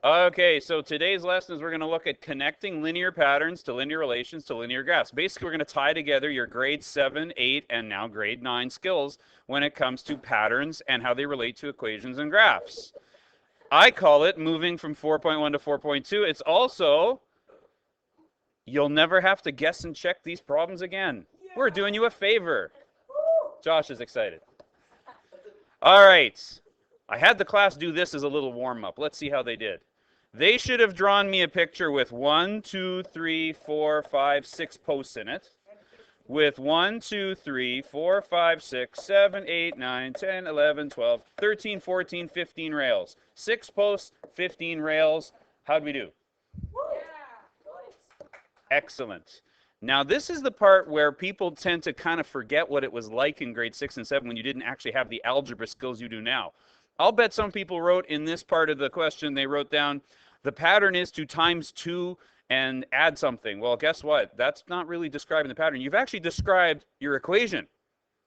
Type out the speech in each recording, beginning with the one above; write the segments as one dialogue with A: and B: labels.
A: Okay, so today's lesson is we're going to look at connecting linear patterns to linear relations to linear graphs. Basically, we're going to tie together your grade 7, 8, and now grade 9 skills when it comes to patterns and how they relate to equations and graphs. I call it moving from 4.1 to 4.2. It's also, you'll never have to guess and check these problems again. We're doing you a favor. Josh is excited. All right. I had the class do this as a little warm-up. Let's see how they did. They should have drawn me a picture with 1, 2, 3, 4, 5, 6 posts in it. With 1, 2, 3, 4, 5, 6, 7, 8, 9, 10, 11, 12, 13, 14, 15 rails. 6 posts, 15 rails. How'd we do? Excellent. Now, this is the part where people tend to kind of forget what it was like in grade 6 and 7 when you didn't actually have the algebra skills you do now. I'll bet some people wrote in this part of the question, they wrote down, the pattern is to times 2 and add something. Well, guess what? That's not really describing the pattern. You've actually described your equation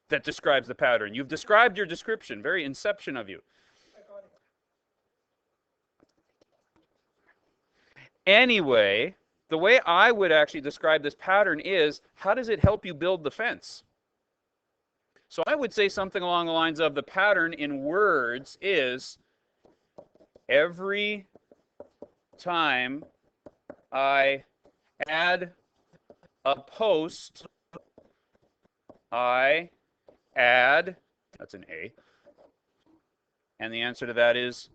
A: that describes the pattern. You've described your description. Very inception of you. Anyway, the way I would actually describe this pattern is, how does it help you build the fence? So I would say something along the lines of the pattern in words is every time I add a post, I add, that's an A, and the answer to that is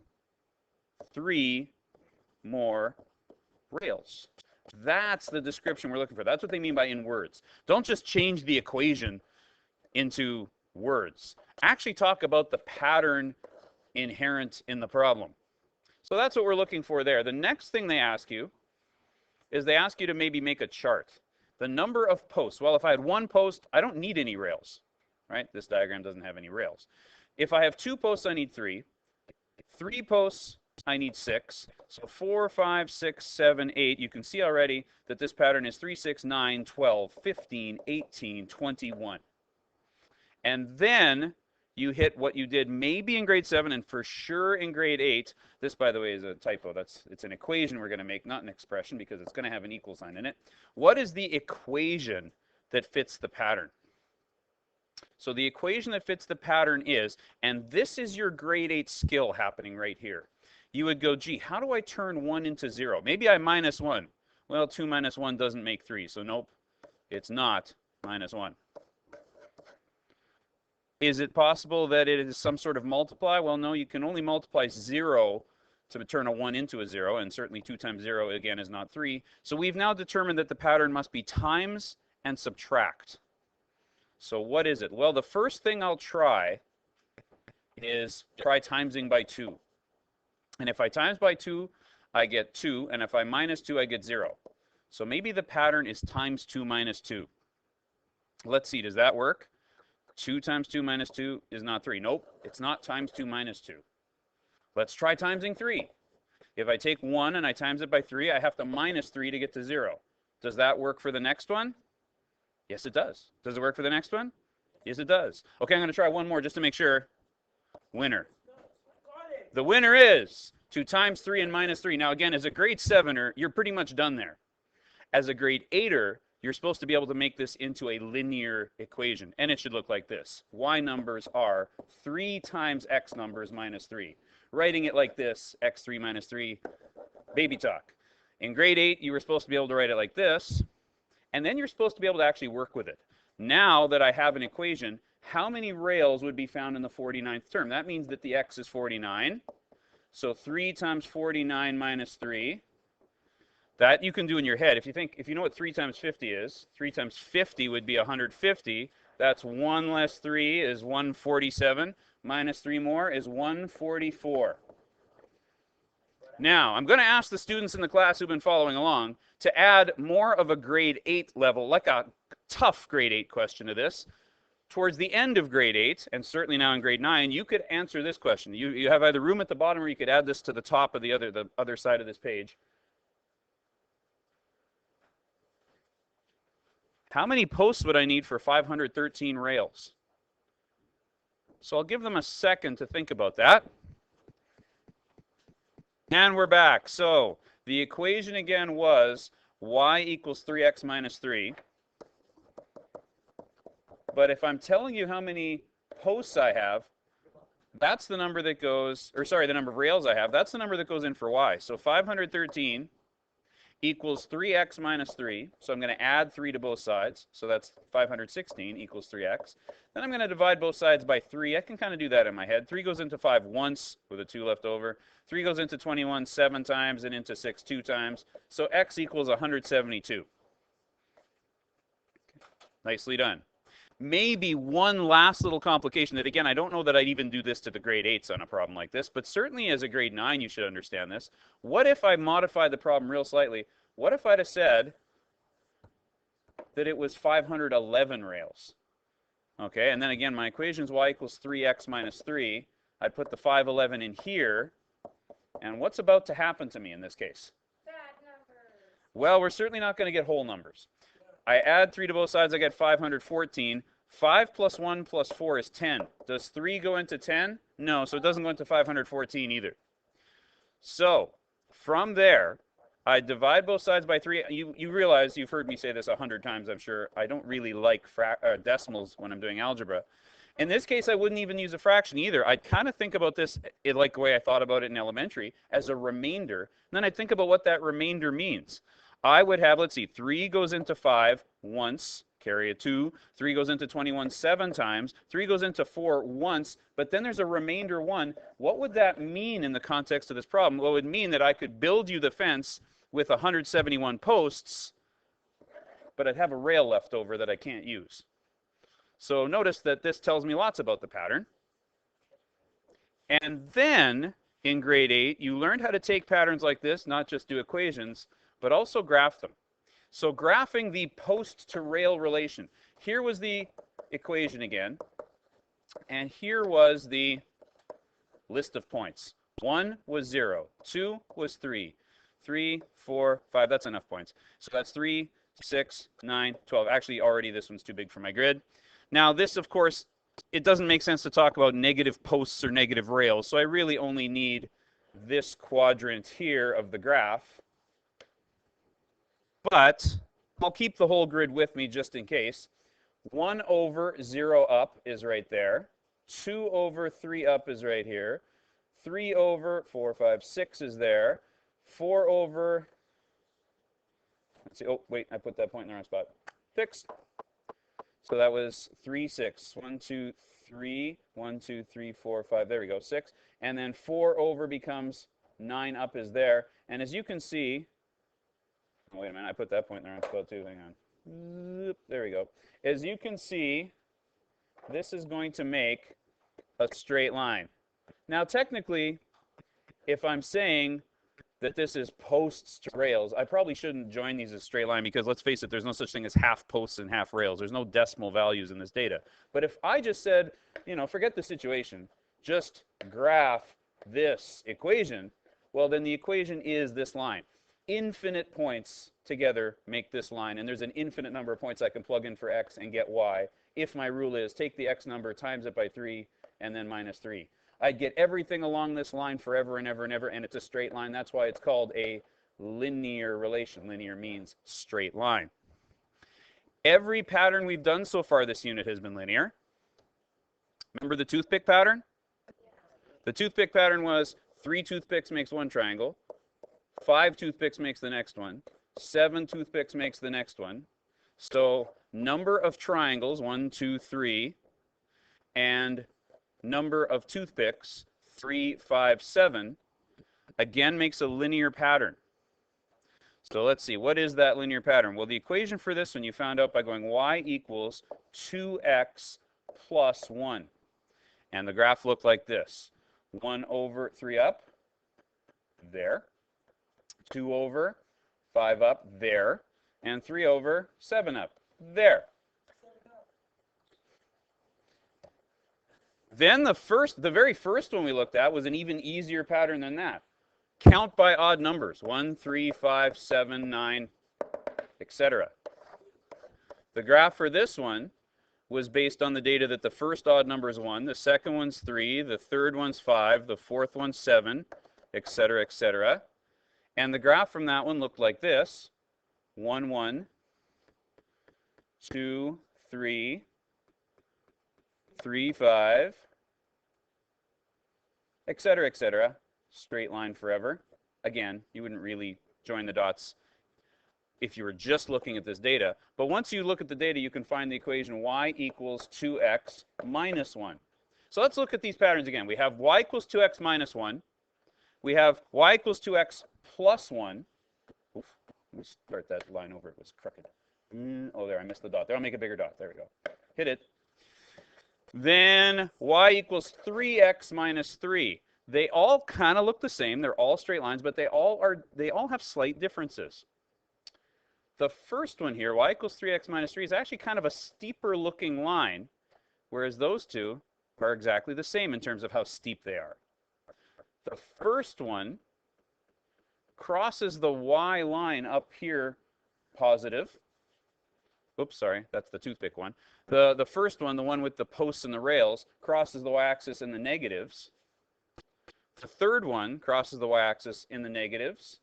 A: 3 more rails. That's the description we're looking for. That's what they mean by in words. Don't just change the equation into words. Actually talk about the pattern inherent in the problem. So that's what we're looking for there. The next thing they ask you is they ask you to maybe make a chart. The number of posts. Well, if I had 1 post, I don't need any rails, right? This diagram doesn't have any rails. If I have 2 posts, I need 3. 3 posts, I need 6. So 4, 5, 6, 7, 8. You can see already that this pattern is 3, 6, 9, 12, 15, 18, 21. And then you hit what you did maybe in grade 7 and for sure in grade 8. This, by the way, is a typo. It's an equation we're going to make, not an expression, because it's going to have an equal sign in it. What is the equation that fits the pattern? So the equation that fits the pattern is, and this is your grade 8 skill happening right here. You would go, gee, how do I turn 1 into 0? Maybe I minus 1. Well, 2 minus 1 doesn't make 3, so nope, it's not minus 1. Is it possible that it is some sort of multiply? Well, no, you can only multiply 0 to turn a 1 into a 0, and certainly 2 times 0, again, is not 3. So we've now determined that the pattern must be times and subtract. So what is it? Well, the first thing I'll try is try timesing by 2. And if I times by 2, I get 2, and if I minus 2, I get 0. So maybe the pattern is times 2 minus 2. Let's see, does that work? 2 times 2 minus 2 is not 3. Nope, it's not times 2 minus 2. Let's try timesing 3. If I take 1 and I times it by 3, I have to minus 3 to get to 0. Does that work for the next one? Yes, it does. Does it work for the next one? Yes, it does. Okay, I'm going to try one more just to make sure. Winner. The winner is 2 times 3 and minus 3. Now, again, as a grade 7er, you're pretty much done there. As a grade 8er, you're supposed to be able to make this into a linear equation. And it should look like this. Y numbers are 3 times X numbers minus 3. Writing it like this, X3 minus 3, baby talk. In grade 8, you were supposed to be able to write it like this. And then you're supposed to be able to actually work with it. Now that I have an equation, how many rails would be found in the 49th term? That means that the X is 49. So 3 times 49 minus 3. That you can do in your head. If you know what 3 times 50 is, 3 times 50 would be 150. That's 1 less 3 is 147. Minus 3 more is 144. Now, I'm going to ask the students in the class who've been following along to add more of a grade 8 level, like a tough grade 8 question to this. Towards the end of grade 8, and certainly now in grade 9, you could answer this question. You have either room at the bottom or you could add this to the top of the other side of this page. How many posts would I need for 513 rails? So I'll give them a second to think about that. And we're back. So the equation again was y equals 3x minus 3. But if I'm telling you how many posts I have, that's the number that goes, or sorry, the number of rails I have, that's the number that goes in for y. So 513 equals 3x minus 3. So I'm going to add 3 to both sides. So that's 516 equals 3x. Then I'm going to divide both sides by 3. I can kind of do that in my head. 3 goes into 5 once with a 2 left over. 3 goes into 21 7 times and into 6 2 times. So x equals 172. Nicely done. Maybe one last little complication that, again, I don't know that I'd even do this to the grade 8s on a problem like this, but certainly as a grade 9 you should understand this. What if I modified the problem real slightly? What if I'd have said that it was 511 rails? Okay, and then again, my equation is y equals 3x minus 3. I'd put the 511 in here, and what's about to happen to me in this case?
B: Bad numbers.
A: Well, we're certainly not going to get whole numbers. I add 3 to both sides, I get 514. 5 plus 1 plus 4 is 10. Does 3 go into 10? No, so it doesn't go into 514 either. So from there, I divide both sides by 3. You realize, you've heard me say this 100 times, I'm sure, I don't really like decimals when I'm doing algebra. In this case, I wouldn't even use a fraction either. I'd kind of think about this like the way I thought about it in elementary, as a remainder. And then I'd think about what that remainder means. I would have, let's see, 3 goes into 5 once, carry a 2. 3 goes into 21 7 times. 3 goes into 4 once, but then there's a remainder 1. What would that mean in the context of this problem? Well, it would mean that I could build you the fence with 171 posts, but I'd have a rail left over that I can't use. So notice that this tells me lots about the pattern. And then in grade 8, you learned how to take patterns like this, not just do equations, but also graph them. So graphing the post to rail relation. Here was the equation again, and here was the list of points. 1 was 0, 2 was 3, 3, 4, 5, that's enough points. So that's 3, 6, 9, 12. Actually, already this one's too big for my grid. Now this, of course, it doesn't make sense to talk about negative posts or negative rails, so I really only need this quadrant here of the graph. But I'll keep the whole grid with me just in case. 1 over 0 up is right there. 2 over 3 up is right here. 3 over 4, 5, 6 is there. 4 over, let's see, oh, wait, I put that point in the wrong spot. Fixed. So that was 3, 6. 1, 2, 3, 1, 2, 3, 4, 5, there we go, 6. And then 4 over becomes 9 up is there. And as you can see, oh, wait a minute, I put that point in the wrong spot too, hang on. There we go. As you can see, this is going to make a straight line. Now technically, if I'm saying that this is posts to rails, I probably shouldn't join these as straight line because let's face it, there's no such thing as half posts and half rails. There's no decimal values in this data. But if I just said, you know, forget the situation, just graph this equation, well then the equation is this line. Infinite points together make this line, and there's an infinite number of points I can plug in for x and get y if my rule is take the x number, times it by 3, and then minus 3. I'd get everything along this line forever and ever and ever, and it's a straight line. That's why it's called a linear relation. Linear means straight line. Every pattern we've done so far this unit has been linear. Remember the toothpick pattern? The toothpick pattern was 3 toothpicks makes 1 triangle. 5 toothpicks makes the next one. 7 toothpicks makes the next one. So number of triangles, 1, 2, 3, and number of toothpicks, 3, 5, 7, again makes a linear pattern. So let's see, what is that linear pattern? Well, the equation for this one you found out by going y equals 2x plus 1. And the graph looked like this. 1 over 3 up, there. 2 over 5 up, there. And 3 over 7 up, there. Then the very first one we looked at was an even easier pattern than that. Count by odd numbers, 1, 3, 5, 7, 9, etc. The graph for this one was based on the data that the first odd number is 1, the second one's 3, the third one's 5, the fourth one's 7, etc., etc. And the graph from that one looked like this: 1, 1, 2, 3, 3, 5, etc., etc. Straight line forever. Again, you wouldn't really join the dots if you were just looking at this data. But once you look at the data, you can find the equation y equals 2x minus 1. So let's look at these patterns again. We have y equals 2x minus 1. We have y equals 2x plus 1. Oof, let me start that line over. It was crooked. Oh, there, I missed the dot. There, I'll make a bigger dot. There we go. Hit it. Then y equals 3x minus 3. They all kind of look the same. They're all straight lines, but they all have slight differences. The first one here, y equals 3x minus 3, is actually kind of a steeper looking line, whereas those two are exactly the same in terms of how steep they are. The first one crosses the y line up here positive. Oops, sorry, that's the toothpick one. The first one, the one with the posts and the rails, crosses the y-axis in the negatives. The third one crosses the y-axis in the negatives.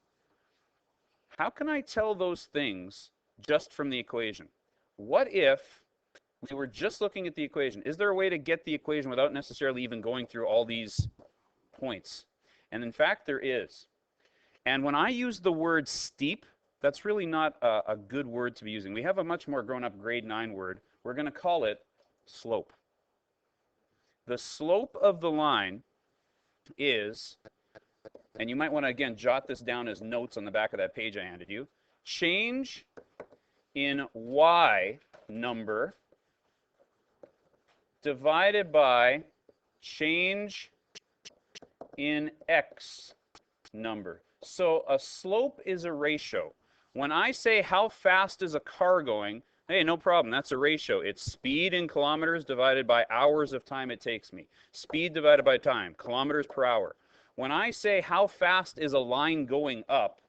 A: How can I tell those things just from the equation? What if we were just looking at the equation? Is there a way to get the equation without necessarily even going through all these points? And in fact, there is. And when I use the word steep, that's really not a good word to be using. We have a much more grown-up grade 9 word. We're going to call it slope. The slope of the line is, and you might want to, again, jot this down as notes on the back of that page I handed you, change in y number divided by change in x number. So a slope is a ratio. When I say how fast is a car going, hey, no problem, that's a ratio. It's speed in kilometers divided by hours of time it takes me. Speed divided by time, kilometers per hour. When I say how fast is a line going up,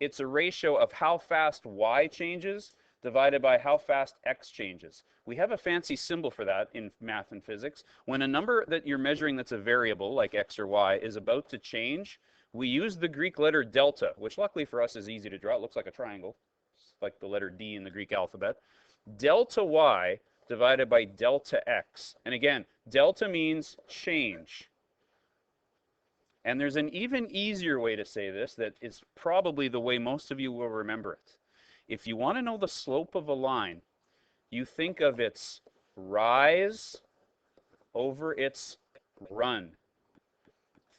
A: it's a ratio of how fast y changes divided by how fast x changes. We have a fancy symbol for that in math and physics. When a number that you're measuring that's a variable, like x or y, is about to change, we use the Greek letter delta, which luckily for us is easy to draw. It looks like a triangle. It's like the letter D in the Greek alphabet. Delta y divided by delta x. And again, delta means change. And there's an even easier way to say this that is probably the way most of you will remember it. If you want to know the slope of a line, you think of its rise over its run.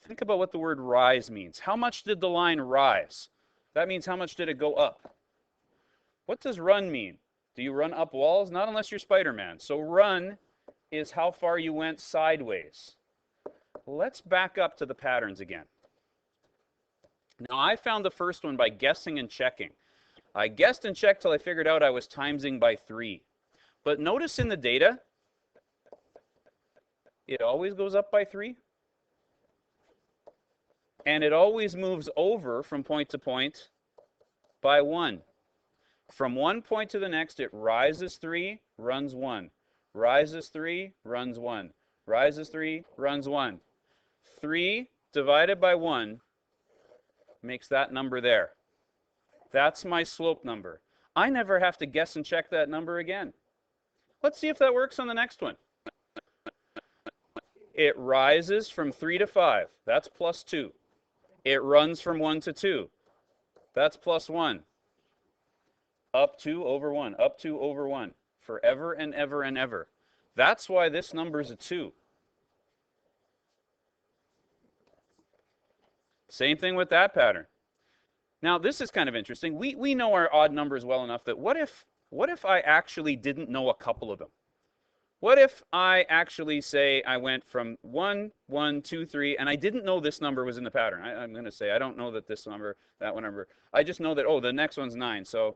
A: Think about what the word rise means. How much did the line rise? That means how much did it go up? What does run mean? Do you run up walls? Not unless you're Spider-Man. So run is how far you went sideways. Let's back up to the patterns again. Now, I found the first one by guessing and checking. I guessed and checked till I figured out I was timesing by 3. But notice in the data, it always goes up by 3. And it always moves over from point to point by 1. From one point to the next, it rises 3, runs 1. Rises 3, runs 1. Rises 3, runs 1. 3 divided by 1 makes that number there. That's my slope number. I never have to guess and check that number again. Let's see if that works on the next one. It rises from 3 to 5. That's plus 2. It runs from 1 to 2. That's plus 1. Up 2 over 1. Up 2 over 1. Forever and ever and ever. That's why this number is a 2. Same thing with that pattern. Now, this is kind of interesting. We know our odd numbers well enough that what if I actually didn't know a couple of them? What if I actually say I went from 1, 1, 2, 3, and I didn't know this number was in the pattern? I'm going to say I don't know that this number, that one number. I just know that, oh, the next one's 9. So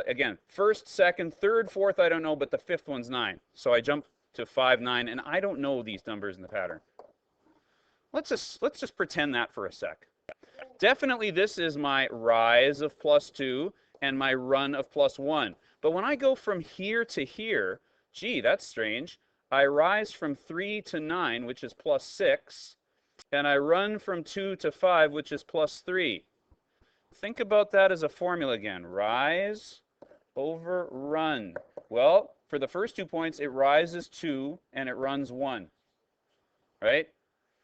A: again, first, second, third, fourth, I don't know, but the fifth one's 9. So I jump to 5, 9, and I don't know these numbers in the pattern. Let's just pretend that for a sec. Definitely this is my rise of plus 2 and my run of plus 1. But when I go from here to here, gee, that's strange. I rise from 3 to 9, which is plus 6, and I run from 2 to 5, which is plus 3. Think about that as a formula again. Rise over run. Well, for the first 2 points, it rises 2 and it runs 1. Right?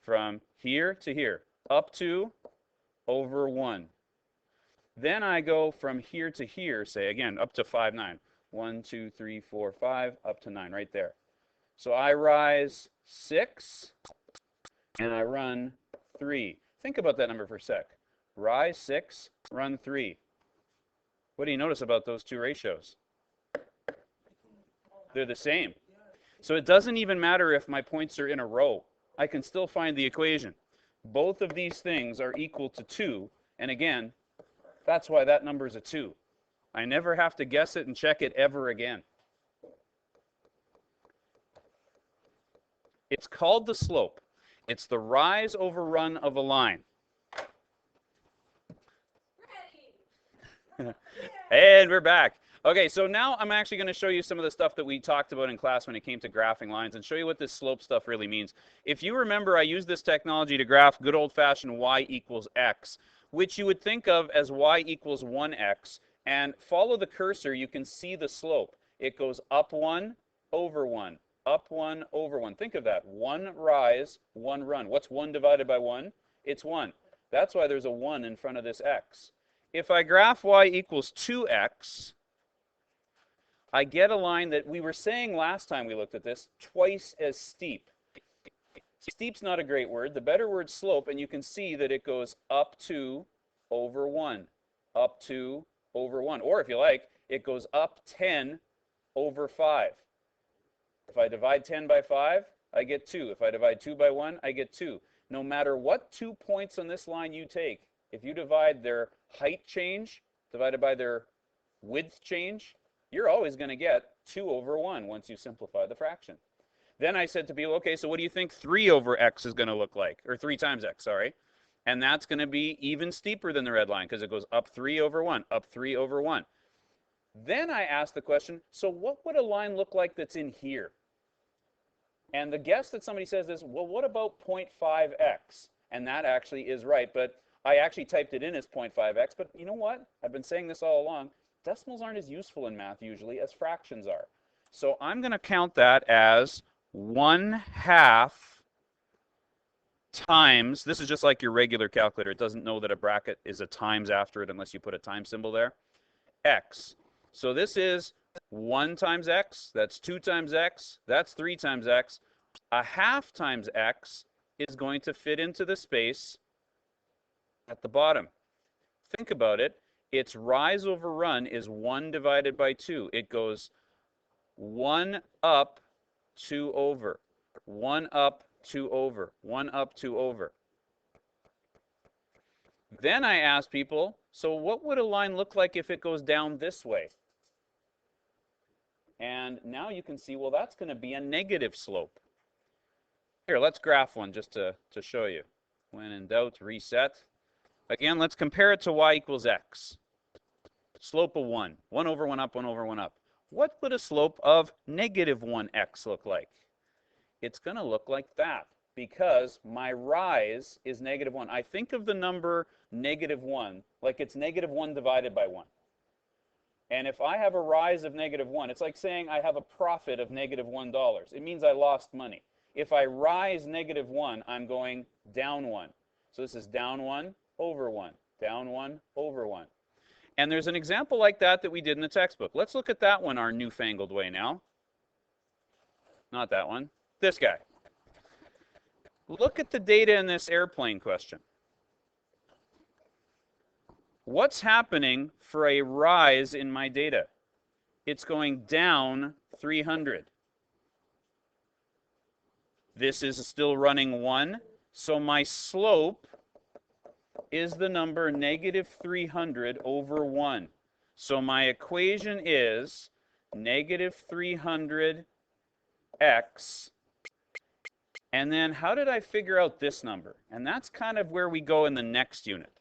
A: From here to here. Up 2, over 1. Then I go from here to here, say again, up to 5, 9. 1, 2, 3, 4, 5, up to 9, right there. So I rise 6, and I run 3. Think about that number for a sec. Rise 6, run 3. What do you notice about those two ratios? They're the same. So it doesn't even matter if my points are in a row. I can still find the equation. Both of these things are equal to 2, and again, that's why that number is a 2. I never have to guess it and check it ever again. It's called the slope. It's the rise over run of a line. And we're back. Okay, so now I'm actually going to show you some of the stuff that we talked about in class when it came to graphing lines and show you what this slope stuff really means. If you remember, I used this technology to graph good old-fashioned y equals x, which you would think of as y equals 1x. And follow the cursor, you can see the slope. It goes up 1, over 1, up 1, over 1. Think of that. 1 rise, 1 run. What's 1 divided by 1? It's 1. That's why there's a 1 in front of this x. If I graph y equals 2x, I get a line that we were saying last time we looked at this, twice as steep. Steep's not a great word. The better word's slope, and you can see that it goes up 2, over 1, up 2, over 1. Or if you like, it goes up 10 over 5. If I divide 10 by 5, I get 2. If I divide 2 by 1, I get 2. No matter what 2 points on this line you take, if you divide their height change divided by their width change, you're always going to get 2 over 1 once you simplify the fraction. Then I said to people, okay, so what do you think 3 over x is going to look like? Or 3 times x, sorry. And that's going to be even steeper than the red line because it goes up 3 over 1, up 3 over 1. Then I asked the question, so what would a line look like that's in here? And the guess that somebody says is, well, what about 0.5x? And that actually is right, but I actually typed it in as 0.5x. But you know what? I've been saying this all along. Decimals aren't as useful in math usually as fractions are. So I'm going to count that as 1/2 times, this is just like your regular calculator. It doesn't know that a bracket is a times after it unless you put a time symbol there. X. So this is 1 times x, that's 2 times x, that's 3 times x. 1/2 times x is going to fit into the space at the bottom. Think about it. Its rise over run is 1 divided by 2. It goes 1 up, 2 over, 1 up, 2 over, 1 up, 2 over. Then I asked people, so what would a line look like if it goes down this way? And now you can see, well, that's going to be a negative slope. Here, let's graph one just to show you. When in doubt, reset. Again, let's compare it to y equals x. Slope of 1. 1 over 1 up, 1 over 1 up. What would a slope of negative 1x look like? It's going to look like that because my rise is negative 1. I think of the number negative 1 like it's negative 1 divided by 1. And if I have a rise of negative 1, it's like saying I have a profit of negative $1. It means I lost money. If I rise negative 1, I'm going down 1. So this is down 1 over 1, down 1 over 1. And there's an example like that we did in the textbook. Let's look at that one our newfangled way now. Not that one. This guy. Look at the data in this airplane question. What's happening for a rise in my data? It's going down 300. This is still running 1. So my slope is the number negative 300 over 1. So my equation is negative 300x. And then how did I figure out this number? And that's kind of where we go in the next unit.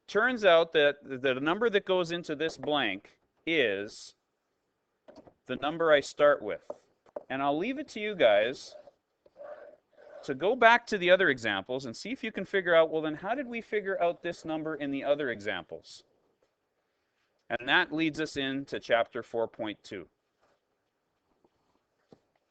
A: Turns out that the number that goes into this blank is the number I start with. And I'll leave it to you guys So go back to the other examples and see if you can figure out, well, then how did we figure out this number in the other examples? And that leads us into chapter 4.2.